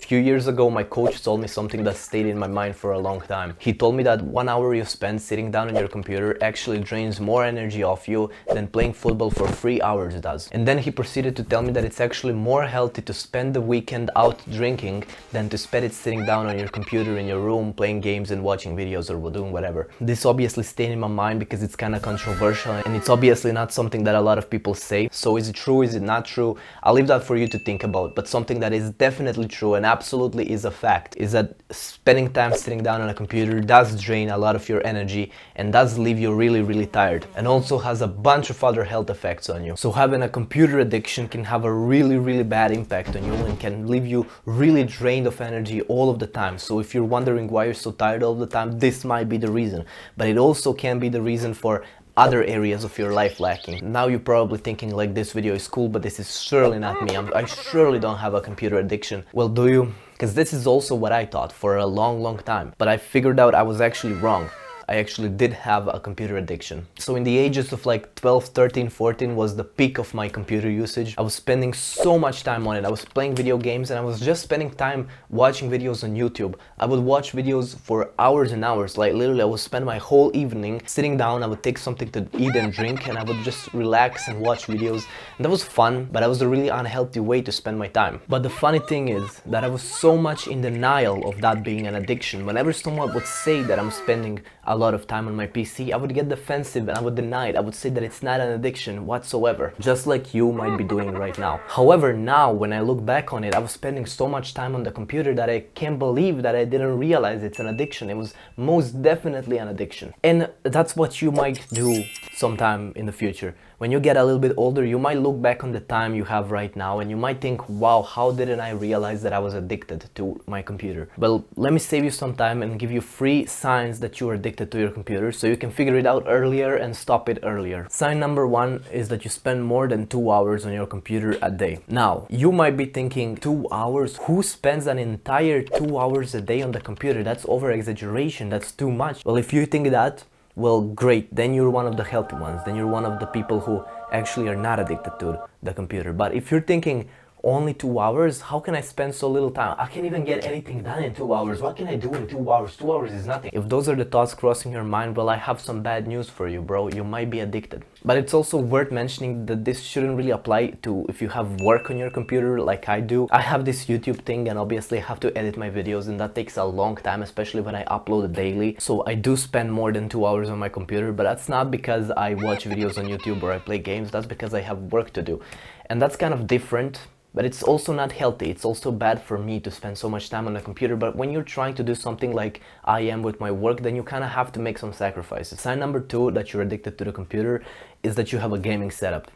few years ago, my coach told me something that stayed in my mind for a long time. He told me that 1 hour you spend sitting down on your computer actually drains more energy off you than playing football for 3 hours does. And then he proceeded to tell me that it's actually more healthy to spend the weekend out drinking than to spend it sitting down on your computer in your room playing games and watching videos or doing whatever. This obviously stayed in my mind because it's kind of controversial and it's obviously not something that a lot of people say. So is it true? Is it not true? I'll leave that for you to think about. But something that is definitely true and absolutely is a fact is that spending time sitting down on a computer does drain a lot of your energy and does leave you really tired, and also has a bunch of other health effects on you. So having a computer addiction can have a really bad impact on you and can leave you really drained of energy all of the time. So if you're wondering why you're so tired all the time, this might be the reason. But it also can be the reason for other areas of your life lacking. Now you're probably thinking like, this video is cool, but this is surely not me. I surely don't have a computer addiction. Well, do you? Because this is also what I thought for a long time. But I figured out I was actually wrong. I actually did have a computer addiction. So in the ages of like 12, 13, 14 was the peak of my computer usage. I was spending so much time on it. I was playing video games and I was just spending time watching videos on YouTube. I would watch videos for hours and hours. Like literally I would spend my whole evening sitting down. I would take something to eat and drink and I would just relax and watch videos. And that was fun, but that was a really unhealthy way to spend my time. But the funny thing is that I was so much in denial of that being an addiction. Whenever someone would say that I'm spending a lot of time on my PC, I would get defensive and I would deny it. I would say that it's not an addiction whatsoever, just like you might be doing right now. However, now when I look back on it, I was spending so much time on the computer that I can't believe that I didn't realize it's an addiction. It was most definitely an addiction. And that's what you might do sometime in the future. When you get a little bit older, you might look back on the time you have right now and you might think, wow, how didn't I realize that I was addicted to my computer? Well, let me save you some time and give you 3 signs that you are addicted to your computer so you can figure it out earlier and stop it earlier. Sign number 1 is that you spend more than 2 hours on your computer a day. Now, you might be thinking, 2 hours? Who spends an entire 2 hours a day on the computer? That's over exaggeration, that's too much. Well, if you think that, well, great, then you're one of the healthy ones. Then you're one of the people who actually are not addicted to the computer. But if you're thinking only 2 hours, how can I spend so little time? I can't even get anything done in 2 hours. What can I do in 2 hours? 2 hours is nothing. If those are the thoughts crossing your mind, well, I have some bad news for you, bro. You might be addicted. But it's also worth mentioning that this shouldn't really apply to if you have work on your computer like I do. I have this YouTube thing and obviously I have to edit my videos and that takes a long time, especially when I upload it daily. So I do spend more than 2 hours on my computer, but that's not because I watch videos on YouTube or I play games. That's because I have work to do. And that's kind of different. But it's also not healthy. It's also bad for me to spend so much time on the computer. But when you're trying to do something like I am with my work, then you kind of have to make some sacrifices. Sign number 2 that you're addicted to the computer is that you have a gaming setup.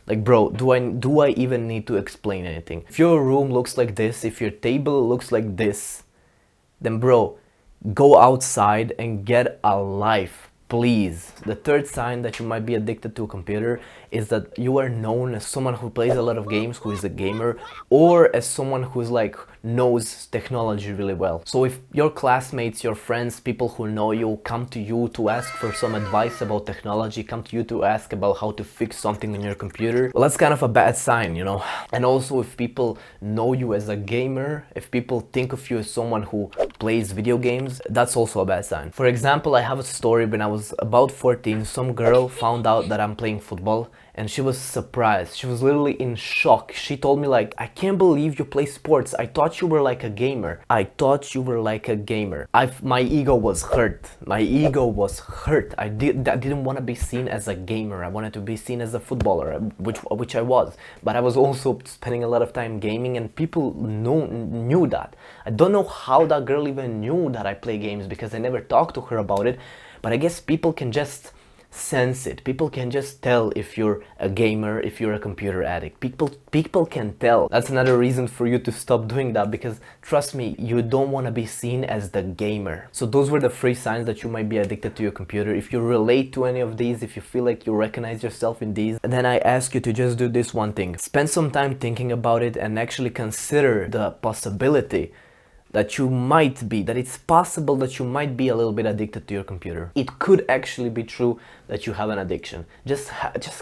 Like, bro, do I even need to explain anything? If your room looks like this, if your table looks like this, then bro, go outside and get a life. Please. The third sign that you might be addicted to a computer is that you are known as someone who plays a lot of games, who is a gamer, or as someone who's like knows technology really well. So if your classmates, your friends, people who know you come to you to ask for some advice about technology, come to you to ask about how to fix something on your computer, well, that's kind of a bad sign, you know. And also if people know you as a gamer, if people think of you as someone who plays video games, that's also a bad sign. For example, I have a story. When I was about 14, some girl found out that I'm playing football and she was surprised. She was literally in shock. She told me like, I can't believe you play sports. I thought you were like a gamer. I thought you were like a gamer. My ego was hurt. My ego was hurt. I didn't want to be seen as a gamer. I wanted to be seen as a footballer, which I was. But I was also spending a lot of time gaming and people knew that. I don't know how that girl even knew that I play games because I never talked to her about it. But I guess people can just sense it. People can just tell if you're a gamer, if you're a computer addict. People can tell. That's another reason for you to stop doing that, because trust me, you don't want to be seen as the gamer. So those were the 3 signs that you might be addicted to your computer. If you relate to any of these, if you feel like you recognize yourself in these, then I ask you to just do this one thing. Spend some time thinking about it and actually consider the possibility that it's possible that you might be a little bit addicted to your computer. It could actually be true that you have an addiction. Just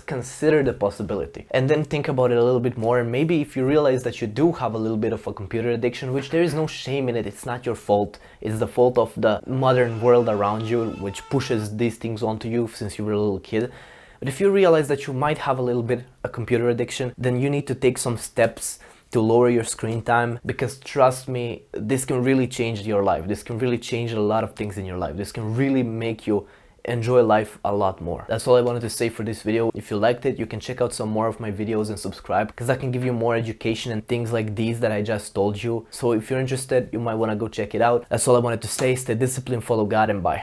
consider the possibility and then think about it a little bit more, and maybe if you realize that you do have a little bit of a computer addiction, which there is no shame in it, it's not your fault, it's the fault of the modern world around you which pushes these things onto you since you were a little kid. But if you realize that you might have a little bit a computer addiction, then you need to take some steps to lower your screen time, because trust me, this can really change your life. This can really change a lot of things in your life. This can really make you enjoy life a lot more. That's all I wanted to say for this video. If you liked it, you can check out some more of my videos and subscribe, because I can give you more education and things like these that I just told you. So if you're interested, you might want to go check it out. That's all I wanted to say. Stay disciplined, follow God, and bye.